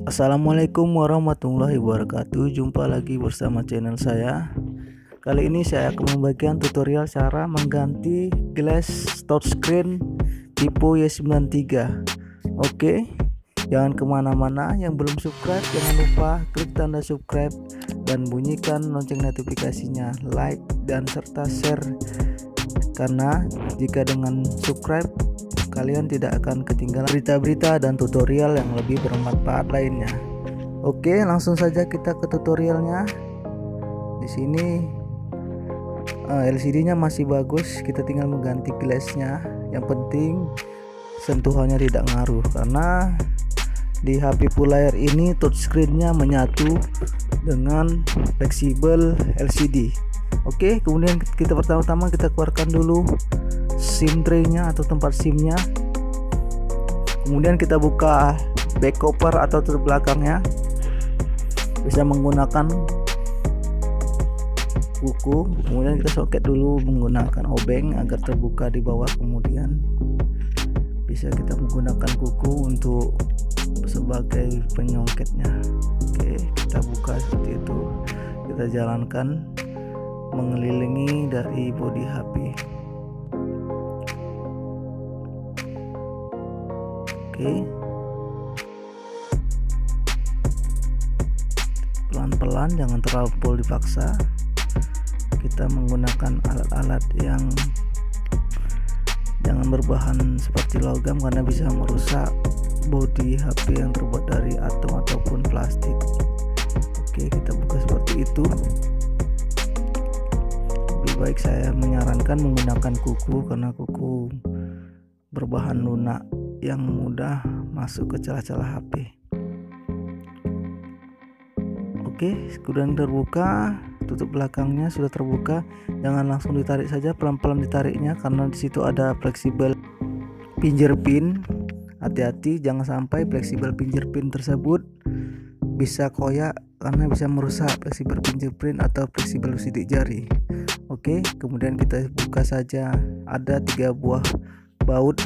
Assalamualaikum warahmatullahi wabarakatuh. Jumpa lagi bersama channel saya. Kali ini saya akan membagikan tutorial cara mengganti glass touchscreen tipe Y93. Oke, jangan kemana-mana. Yang belum subscribe jangan lupa klik tanda subscribe dan bunyikan lonceng notifikasinya, like dan serta share, karena jika dengan subscribe kalian tidak akan ketinggalan berita-berita dan tutorial yang lebih bermanfaat lainnya. Oke, langsung saja kita ke tutorialnya. Di sini LCD-nya masih bagus, kita tinggal mengganti glassnya. Yang penting sentuhannya tidak ngaruh, karena di HP full layar ini touchscreen-nya menyatu dengan fleksibel LCD. Oke, kemudian kita pertama-tama kita keluarkan dulu SIM tray-nya atau tempat SIM-nya. Kemudian kita buka back cover atau tutup belakangnya. Bisa menggunakan kuku. Kemudian kita soket dulu menggunakan obeng agar terbuka di bawah. Kemudian bisa kita menggunakan kuku untuk sebagai penyongketnya. Oke, kita buka seperti itu. Kita jalankan mengelilingi dari bodi HP. Oke, pelan-pelan, jangan terlalu dipaksa. Kita menggunakan alat-alat yang jangan berbahan seperti logam, karena bisa merusak bodi HP yang terbuat dari atom ataupun plastik. Oke, kita buka seperti itu. Lebih baik saya menyarankan menggunakan kuku, karena kuku berbahan lunak yang mudah masuk ke celah-celah HP. Oke, kemudian terbuka, tutup belakangnya sudah terbuka. Jangan langsung ditarik saja, pelan-pelan ditariknya, karena di situ ada fleksibel fingerprint. Hati-hati, jangan sampai fleksibel fingerprint tersebut bisa koyak, karena bisa merusak fleksibel fingerprint atau fleksibel sidik jari. Oke, kemudian kita buka saja. Ada 3 buah baut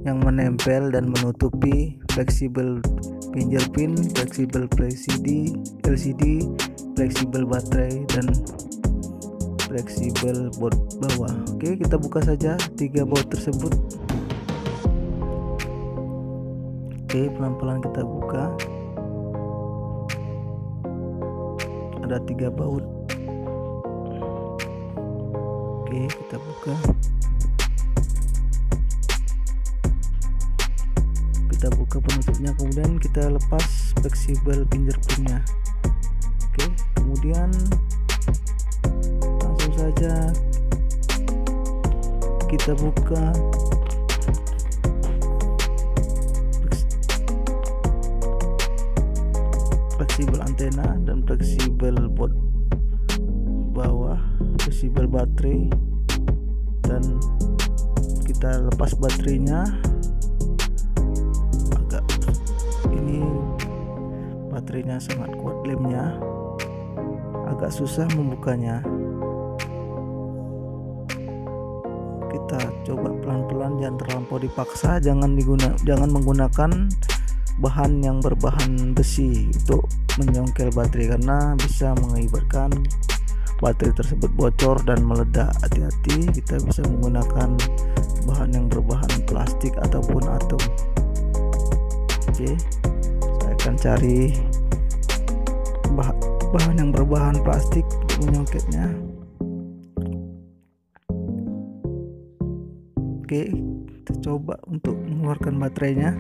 yang menempel dan menutupi fleksibel fingerprint, fleksibel LCD, fleksibel baterai, dan fleksibel board bawah. Oke, kita buka saja 3 baut tersebut. Oke, pelan-pelan kita buka. Ada 3 baut. Oke, kita buka. Kita buka penutupnya, kemudian kita lepas fleksibel fingerprintnya. Oke, kemudian langsung saja kita buka fleksibel antena dan fleksibel board bawah, fleksibel baterai, dan kita lepas baterainya. Ini baterainya sangat kuat, lemnya agak susah membukanya. Kita coba pelan-pelan, jangan terlampau dipaksa. Jangan menggunakan bahan yang berbahan besi untuk menyongkel baterai, karena bisa mengakibatkan baterai tersebut bocor dan meledak. Hati-hati, kita bisa menggunakan bahan yang berbahan plastik ataupun atom. Oke, saya akan cari bahan yang berbahan plastik untuk menyongketnya. Oke, kita coba untuk mengeluarkan baterainya.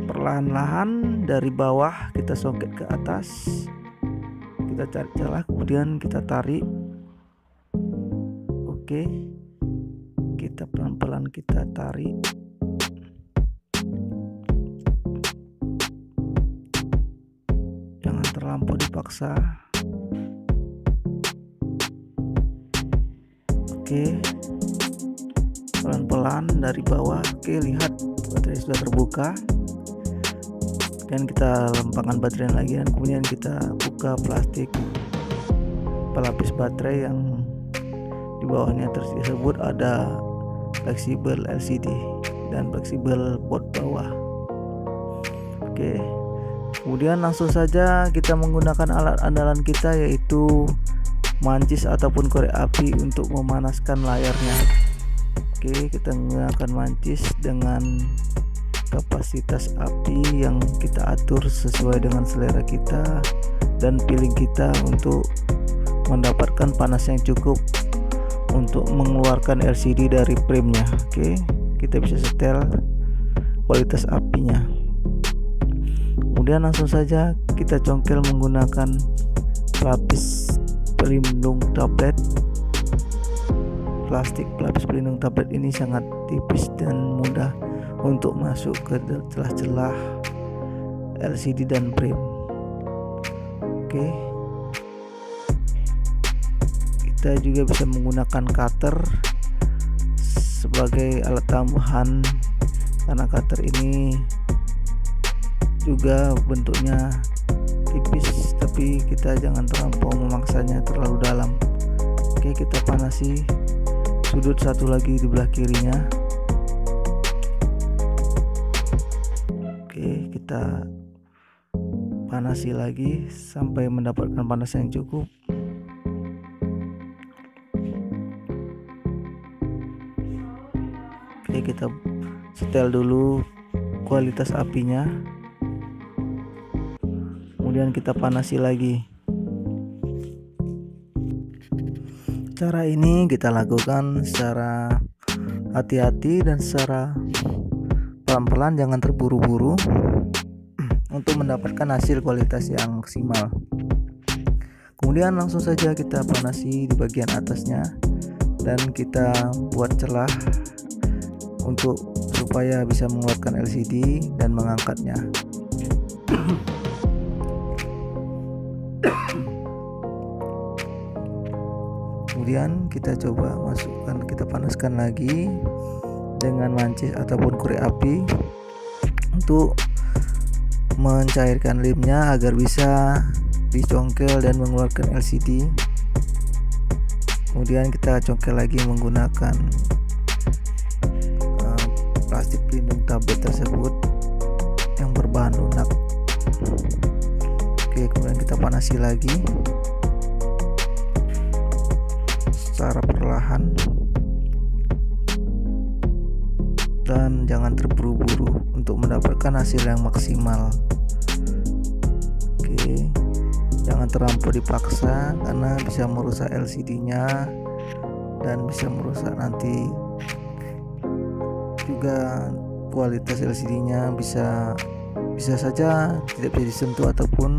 Perlahan-lahan dari bawah kita songket ke atas. Kita cari celah, kemudian kita tarik. Oke, kita pelan-pelan kita tarik. Jangan terlampau dipaksa. Oke, pelan-pelan dari bawah. Oke, lihat baterai sudah terbuka. Dan kita lempangkan baterai lagi, dan kemudian kita buka plastik pelapis baterai yang di bawahnya tersebut ada fleksibel LCD. dan fleksibel baut bawah. Oke, kemudian langsung saja kita menggunakan alat andalan kita, yaitu mancis ataupun korek api untuk memanaskan layarnya. Oke, kita menggunakan mancis dengan kapasitas api yang kita atur sesuai dengan selera kita dan feeling kita untuk mendapatkan panas yang cukup untuk mengeluarkan LCD dari frame-nya. Oke, kita bisa setel kualitas apinya. Kemudian langsung saja kita congkel menggunakan pelapis pelindung tablet. Plastik pelapis pelindung tablet ini sangat tipis dan mudah untuk masuk ke celah-celah LCD dan frame. Oke, kita juga bisa menggunakan cutter sebagai alat tambahan, karena cutter ini juga bentuknya tipis, tapi kita jangan terlampau memaksanya terlalu dalam. Oke, kita panasi sudut satu lagi di belah kirinya. Oke, kita panasi lagi sampai mendapatkan panas yang cukup. Oke, kita setel dulu kualitas apinya, kemudian kita panasi lagi. Cara ini kita lakukan secara hati-hati dan secara pelan-pelan, jangan terburu-buru untuk mendapatkan hasil kualitas yang maksimal. Kemudian langsung saja kita panasi di bagian atasnya dan kita buat celah untuk supaya bisa mengeluarkan LCD dan mengangkatnya. Kemudian kita coba masukkan, kita panaskan lagi dengan mancis ataupun korek api untuk mencairkan lemnya agar bisa dicongkel dan mengeluarkan LCD. Kemudian kita congkel lagi menggunakan plastik pelindung tablet tersebut yang berbahan lunak. Oke, kemudian kita panasi lagi secara perlahan dan jangan terburu-buru untuk mendapatkan hasil yang maksimal. Oke, jangan terlampau dipaksa karena bisa merusak LCD-nya dan bisa merusak nanti juga kualitas LCD-nya, bisa saja tidak bisa disentuh ataupun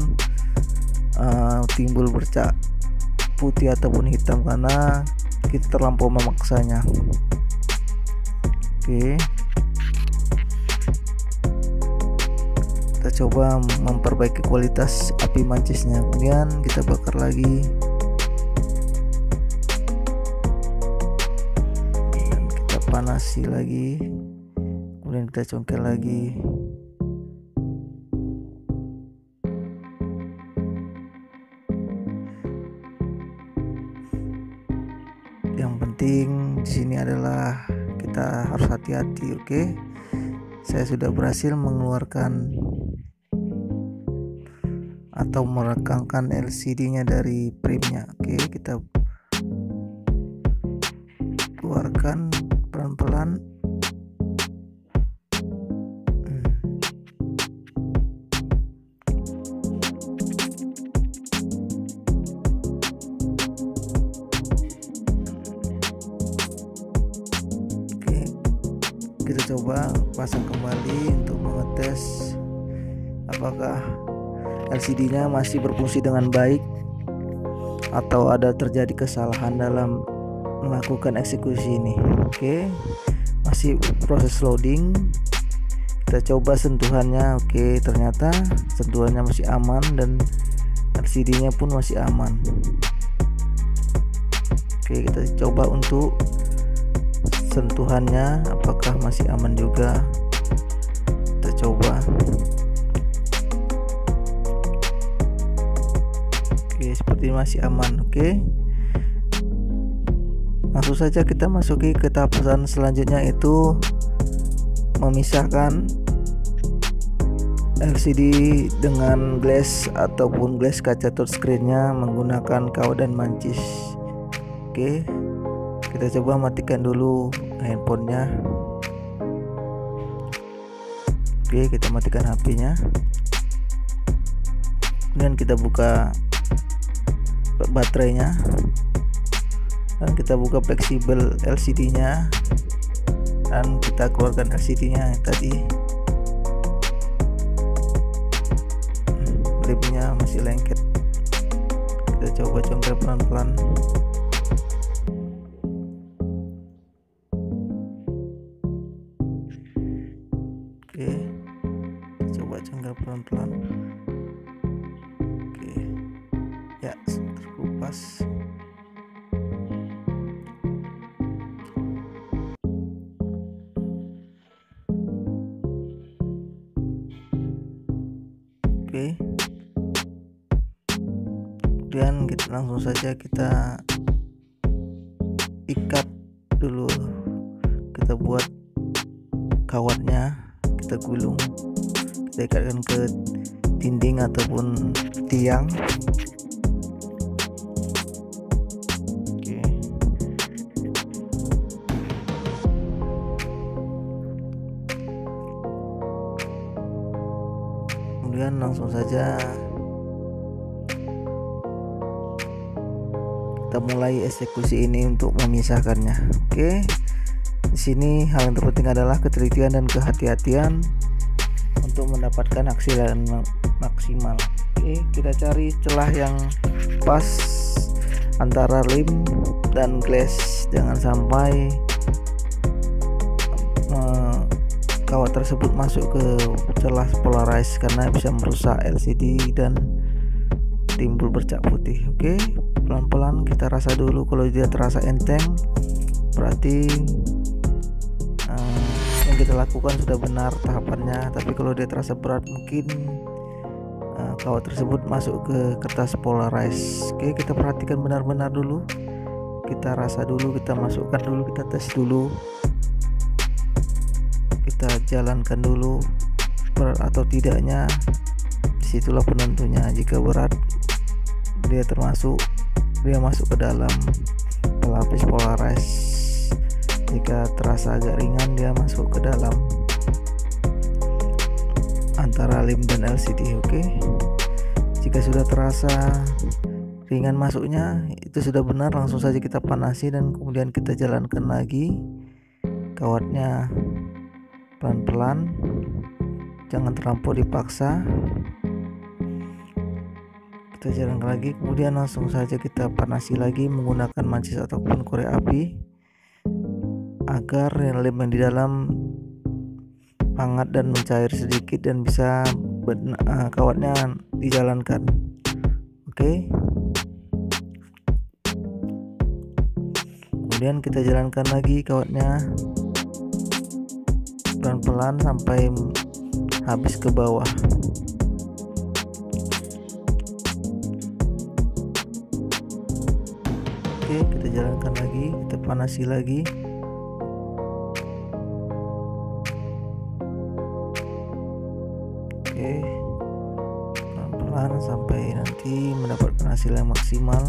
timbul bercak putih ataupun hitam karena kita terlampau memaksanya. Oke, kita coba memperbaiki kualitas api mancisnya, kemudian kita bakar lagi dan kita panasi lagi, kemudian kita congkel lagi. Yang penting di sini adalah kita harus hati-hati. Oke, saya sudah berhasil mengeluarkan atau merekangkan LCD-nya dari frame-nya. Oke, kita keluarkan pelan-pelan. Kita coba pasang kembali untuk mengetes apakah LCD-nya masih berfungsi dengan baik atau ada terjadi kesalahan dalam melakukan eksekusi ini. Oke, masih proses loading. Kita coba sentuhannya. Oke, ternyata sentuhannya masih aman dan LCD-nya pun masih aman. Oke, kita coba untuk sentuhannya apakah masih aman juga. Kita coba. Oke, seperti masih aman. Oke, langsung saja kita masuki ke tahapan selanjutnya, yaitu memisahkan LCD dengan glass ataupun glass kaca touchscreen-nya menggunakan kawat dan mancis. Oke, kita coba matikan dulu handphonenya. Oke, kita matikan HP-nya. Kemudian kita buka baterainya dan kita buka fleksibel LCD-nya dan kita keluarkan LCD-nya tadi. Lemnya masih lengket. Kita coba congkel pelan-pelan. Oke, coba congkel pelan-pelan. Oke, ya terkupas. Oke, kemudian kita langsung saja kita ikat dulu, kita buat kawatnya, kita gulung, kita ikatkan ke dinding ataupun tiang. Oke. Kemudian langsung saja kita mulai eksekusi ini untuk memisahkannya. Oke. Di sini hal yang terpenting adalah ketelitian dan kehati-hatian untuk mendapatkan hasil yang maksimal. Oke, kita cari celah yang pas antara lem dan glass. Jangan sampai kawat tersebut masuk ke celah polarize karena bisa merusak LCD dan timbul bercak putih. Oke, pelan-pelan kita rasa dulu. Kalau dia terasa enteng berarti yang kita lakukan sudah benar tahapannya. Tapi kalau dia terasa berat mungkin kawat tersebut masuk ke kertas polarize. Oke, kita perhatikan benar-benar dulu, kita rasa dulu, kita masukkan dulu, kita tes dulu, kita jalankan dulu berat atau tidaknya. Disitulah penentunya. Jika berat dia masuk ke dalam pelapis polarize. Jika terasa agak ringan dia masuk ke dalam antara lem dan LCD. Oke, jika sudah terasa ringan masuknya, itu sudah benar. Langsung saja kita panasi dan kemudian kita jalankan lagi kawatnya pelan-pelan, jangan terlampau dipaksa. Kita jalankan lagi, kemudian langsung saja kita panasi lagi menggunakan mancis ataupun korek api agar lem yang di dalam hangat dan mencair sedikit dan bisa kawatnya dijalankan. Oke, kemudian kita jalankan lagi kawatnya pelan-pelan sampai habis ke bawah. Oke, kita jalankan lagi, kita panasi lagi. Oke, pelan-pelan sampai nanti mendapatkan hasil yang maksimal.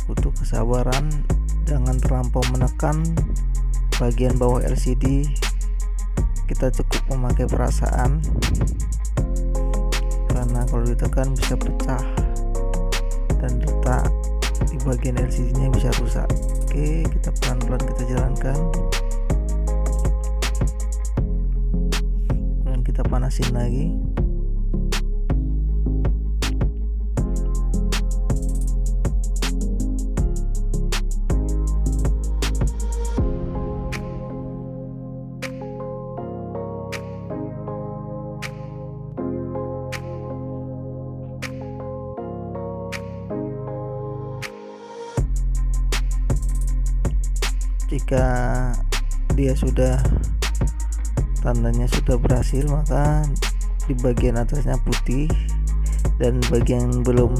Butuh kesabaran, jangan terlampau menekan bagian bawah LCD. Kita cukup memakai perasaan, karena kalau ditekan bisa pecah dan retak di bagian LCD nya bisa rusak. Oke, kita pelan-pelan kita jalankan dan kita panasin lagi. Jika dia sudah tandanya sudah berhasil, maka di bagian atasnya putih dan bagian belum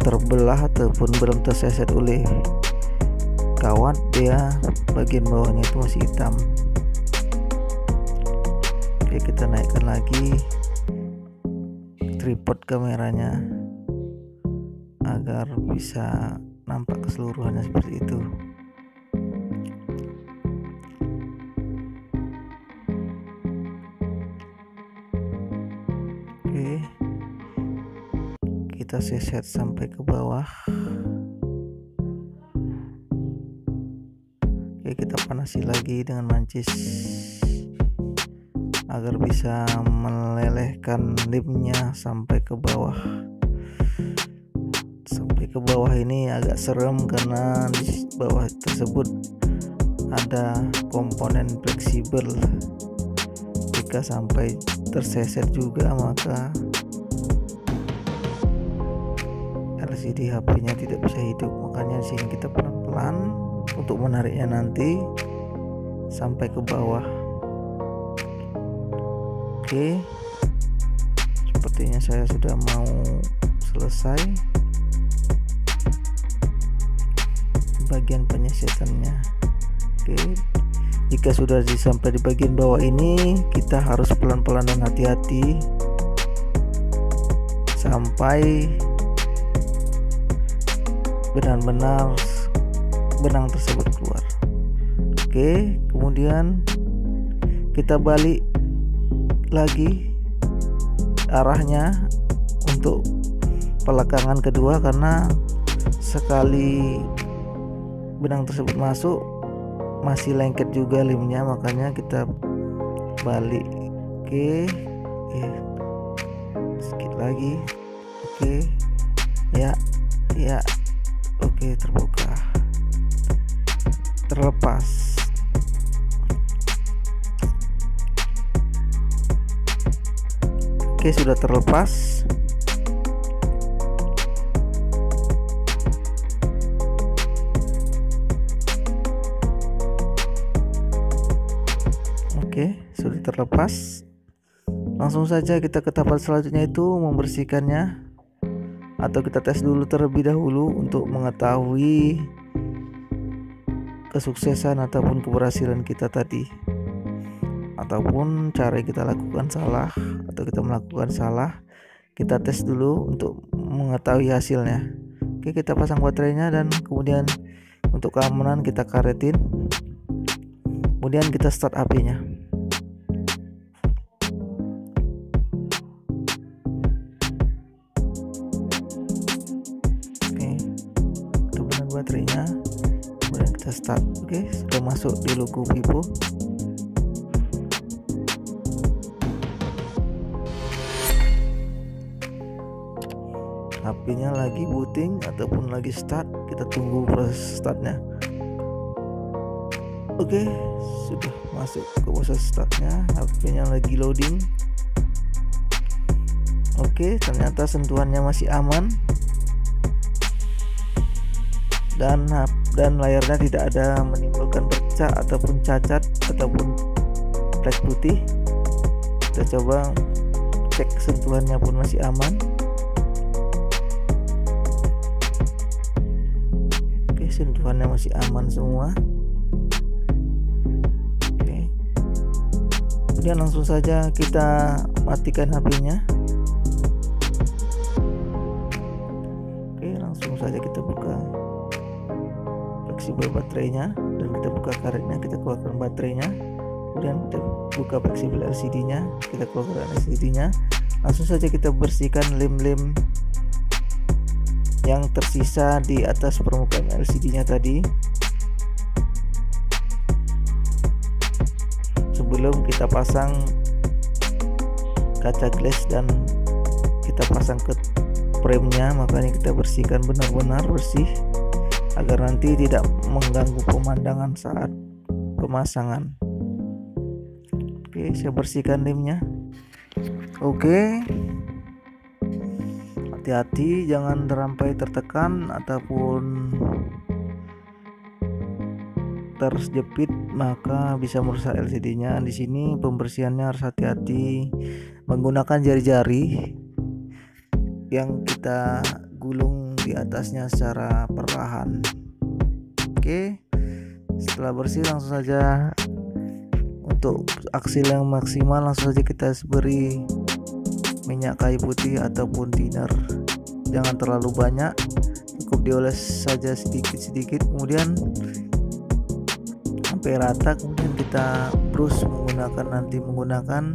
terbelah ataupun belum terseset oleh kawat, dia bagian bawahnya itu masih hitam. Oke, kita naikkan lagi tripod kameranya agar bisa nampak keseluruhannya seperti itu. Oke, kita set sampai ke bawah. Oke, kita panasi lagi dengan mancis agar bisa melelehkan lemnya sampai ke bawah. Sampai ke bawah ini agak serem karena di bawah tersebut ada komponen fleksibel. Jika sampai terseset juga maka LCD HP-nya tidak bisa hidup. Makanya di sini kita pelan-pelan untuk menariknya nanti sampai ke bawah. Oke, sepertinya saya sudah mau selesai bagian penyesetannya. Oke, jika sudah sampai di bagian bawah ini, kita harus pelan-pelan dan hati-hati sampai benar-benar benang tersebut keluar. Oke, kemudian kita balik lagi arahnya untuk pelekangan kedua, karena sekali benang tersebut masuk masih lengket juga lemnya, makanya kita balik. Oke, sedikit lagi. Oke, ya, oke, terbuka, terlepas. Oke, sudah terlepas. Oke, sudah terlepas. Langsung saja kita ke tahap selanjutnya, itu membersihkannya, atau kita tes dulu terlebih dahulu untuk mengetahui kesuksesan ataupun keberhasilan kita tadi, ataupun cara yang kita lakukan salah atau kita melakukan salah. Kita tes dulu untuk mengetahui hasilnya. Oke, kita pasang baterainya dan kemudian untuk keamanan kita karetin, kemudian kita start HP-nya. Oke, kita gunakan baterainya, kemudian kita start. Oke, sudah masuk di logo Vivo. HP-nya lagi booting ataupun lagi start, kita tunggu proses startnya. Oke, sudah masuk ke proses startnya, HP-nya lagi loading. Oke, ternyata sentuhannya masih aman dan layarnya tidak ada menimbulkan bercak ataupun cacat ataupun flek putih. Kita coba cek sentuhannya pun masih aman. Sentuhannya masih aman semua. Oke, kemudian langsung saja kita matikan HP-nya. Oke, langsung saja kita buka fleksibel baterainya dan kita buka karetnya, kita keluarkan baterainya, kemudian kita buka fleksibel LCD-nya, kita keluarkan LCD-nya. Langsung saja kita bersihkan lem-lem yang tersisa di atas permukaan LCD-nya tadi sebelum kita pasang kaca glass dan kita pasang ke frame-nya. Makanya kita bersihkan benar-benar bersih agar nanti tidak mengganggu pemandangan saat pemasangan. Oke, saya bersihkan lemnya. Oke, hati-hati jangan sampai tertekan ataupun terjepit, maka bisa merusak LCD-nya. Di sini pembersihannya harus hati-hati menggunakan jari-jari yang kita gulung di atasnya secara perlahan. Oke, setelah bersih langsung saja untuk hasil yang maksimal langsung saja kita beri minyak kayu putih ataupun thinner. Jangan terlalu banyak, cukup dioles saja sedikit-sedikit, kemudian sampai rata. Kemudian kita brush menggunakan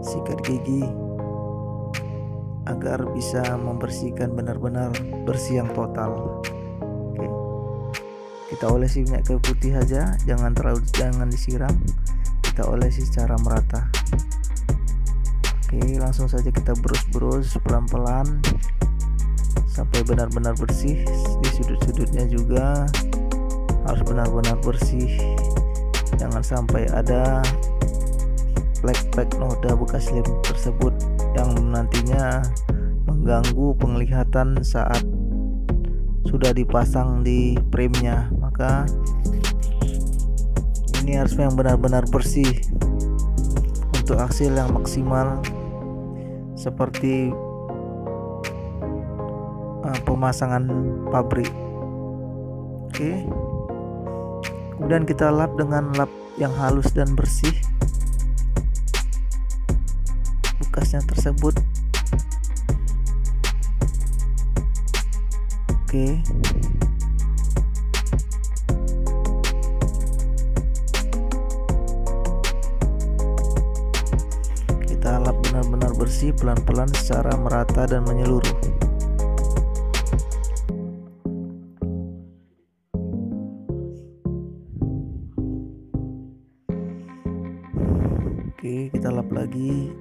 sikat gigi agar bisa membersihkan benar-benar bersih yang total. Oke, kita olesi minyak kayu putih saja, jangan disiram, kita olesi secara merata. Oke, langsung saja kita brush pelan-pelan sampai benar-benar bersih. Di sudut-sudutnya juga harus benar-benar bersih, jangan sampai ada plek-plek noda bekas lem tersebut yang nantinya mengganggu penglihatan saat sudah dipasang di frame-nya. Maka ini harus yang benar-benar bersih untuk hasil yang maksimal seperti pemasangan pabrik. Oke, kemudian kita lap dengan lap yang halus dan bersih bekasnya tersebut. Oke, kita lap benar-benar bersih pelan-pelan secara merata dan menyeluruh. Oke, kita lap lagi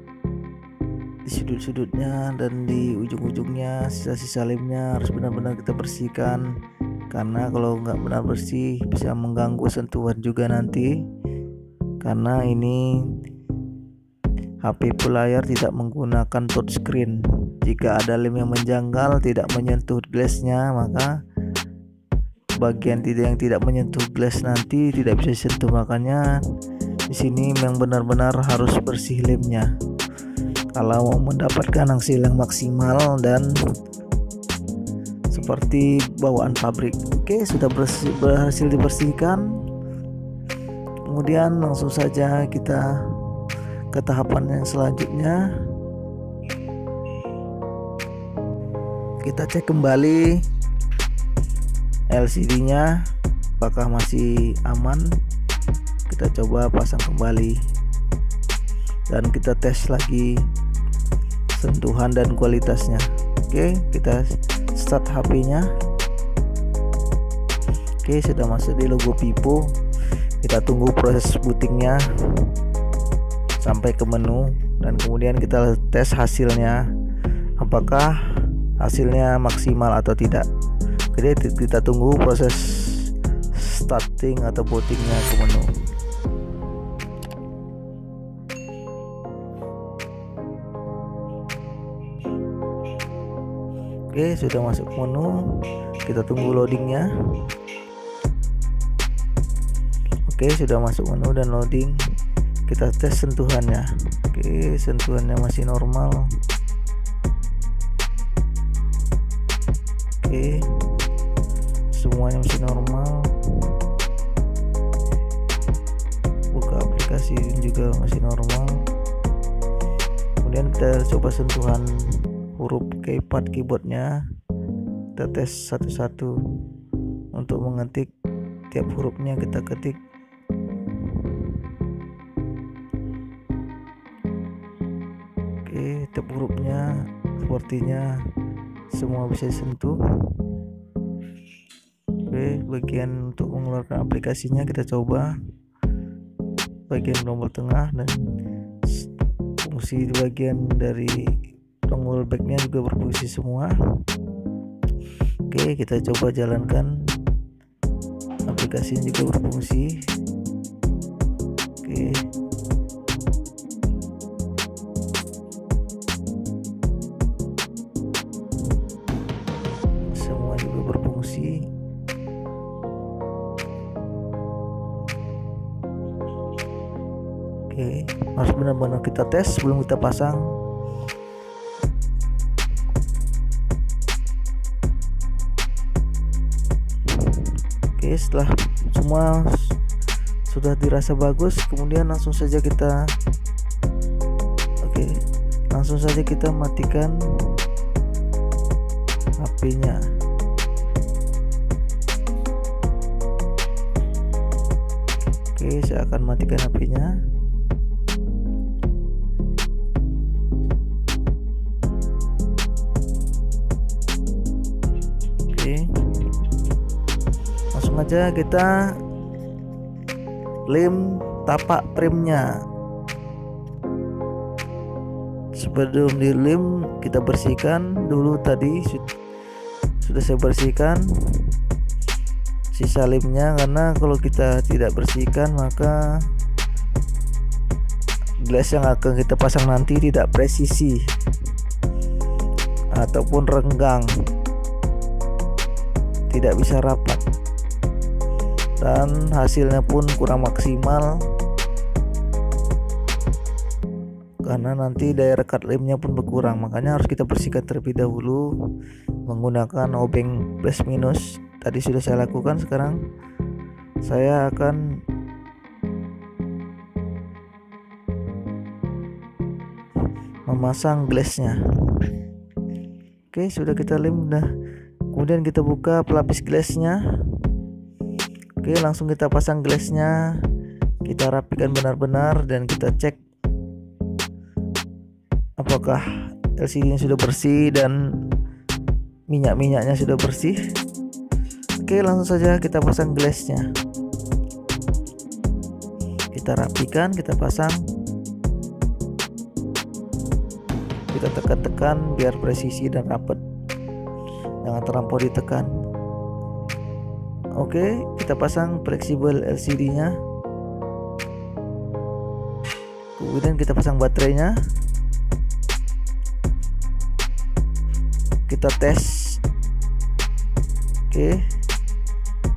di sudut-sudutnya dan di ujung-ujungnya. Sisa-sisa lemnya harus benar-benar kita bersihkan, karena kalau nggak benar bersih bisa mengganggu sentuhan juga nanti, karena ini HP full layar tidak menggunakan touchscreen. Jika ada lem yang menjanggal tidak menyentuh glassnya, maka bagian yang tidak menyentuh glass nanti tidak bisa disentuh. Makanya di sini memang benar-benar harus bersih lemnya kalau mau mendapatkan hasil yang maksimal dan seperti bawaan pabrik. Oke, sudah berhasil dibersihkan. Kemudian langsung saja kita ke tahapan yang selanjutnya. Kita cek kembali LCD-nya apakah masih aman. Kita coba pasang kembali dan kita tes lagi sentuhan dan kualitasnya. Oke, kita start HP-nya. Oke, sudah masuk di logo Vivo. Kita tunggu proses bootingnya sampai ke menu dan kemudian kita tes hasilnya apakah hasilnya maksimal atau tidak. Jadi kita tunggu proses starting atau bootingnya ke menu. Oke, sudah masuk menu. Kita tunggu loadingnya. Oke, sudah masuk menu dan loading. Kita tes sentuhannya. Oke, sentuhannya masih normal. Oke, semuanya masih normal. Buka aplikasi juga masih normal. Kemudian kita coba sentuhan huruf keyboardnya. Kita tes satu-satu untuk mengetik tiap hurufnya. Kita ketik. Oke, tiap hurufnya sepertinya semua bisa disentuh. Oke, bagian untuk mengeluarkan aplikasinya kita coba bagian tombol tengah, dan fungsi di bagian dari tombol backnya juga berfungsi semua. Oke, kita coba jalankan, aplikasinya juga berfungsi. Oke, semua juga berfungsi. Oke, harus benar-benar kita tes sebelum kita pasang. Oke, setelah semua sudah dirasa bagus, kemudian langsung saja kita langsung saja kita matikan HP-nya. Saya akan matikan HP-nya. Langsung aja kita lem tapak frame-nya. Sebelum di lem kita bersihkan dulu, tadi sudah saya bersihkan sisa lemnya, karena kalau kita tidak bersihkan maka glass yang akan kita pasang nanti tidak presisi ataupun renggang, tidak bisa rapat, dan hasilnya pun kurang maksimal karena nanti daya rekat lemnya pun berkurang. Makanya harus kita bersihkan terlebih dahulu menggunakan obeng plus minus. Tadi sudah saya lakukan, sekarang saya akan memasang glassnya. Sudah kita lem, kemudian kita buka pelapis glassnya. Langsung kita pasang glassnya, kita rapikan benar-benar dan kita cek apakah LCD-nya sudah bersih dan minyak-minyaknya sudah bersih. Langsung saja kita pasang glassnya, kita rapikan, kita pasang, kita tekan-tekan biar presisi dan rapat, jangan terlampau ditekan. Kita pasang fleksibel LCD-nya, kemudian kita pasang baterainya, kita tes.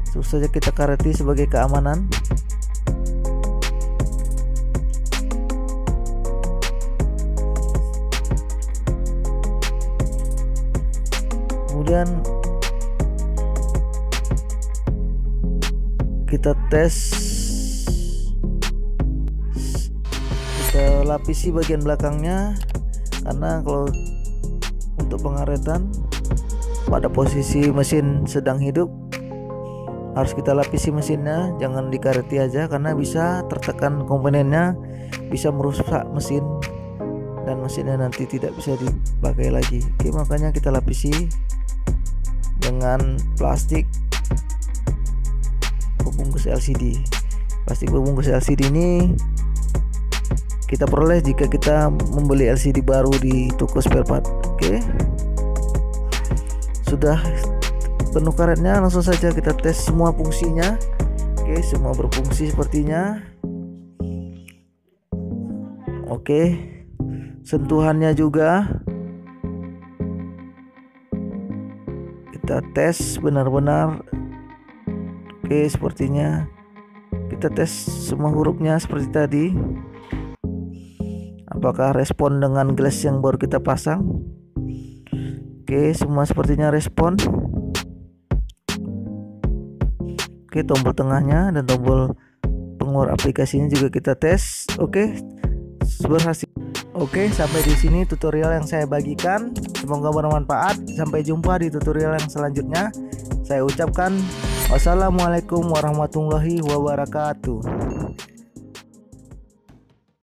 Langsung saja kita kareti sebagai keamanan. Kemudian kita tes, kita lapisi bagian belakangnya, karena kalau untuk pengaretan pada posisi mesin sedang hidup harus kita lapisi mesinnya, jangan dikareti aja karena bisa tertekan komponennya, bisa merusak mesin dan mesinnya nanti tidak bisa dipakai lagi. Makanya kita lapisi dengan plastik pembungkus LCD. Plastik pembungkus LCD ini kita peroleh jika kita membeli LCD baru di toko spare part. Sudah penuh karetnya, langsung saja kita tes semua fungsinya. Semua berfungsi sepertinya. Sentuhannya juga kita tes benar-benar. Sepertinya kita tes semua hurufnya seperti tadi, apakah respon dengan glass yang baru kita pasang. Semua sepertinya respon. Tombol tengahnya dan tombol pengeluar aplikasinya juga kita tes. Berhasil. Sampai di sini tutorial yang saya bagikan, semoga bermanfaat. Sampai jumpa di tutorial yang selanjutnya. Saya ucapkan wassalamualaikum warahmatullahi wabarakatuh.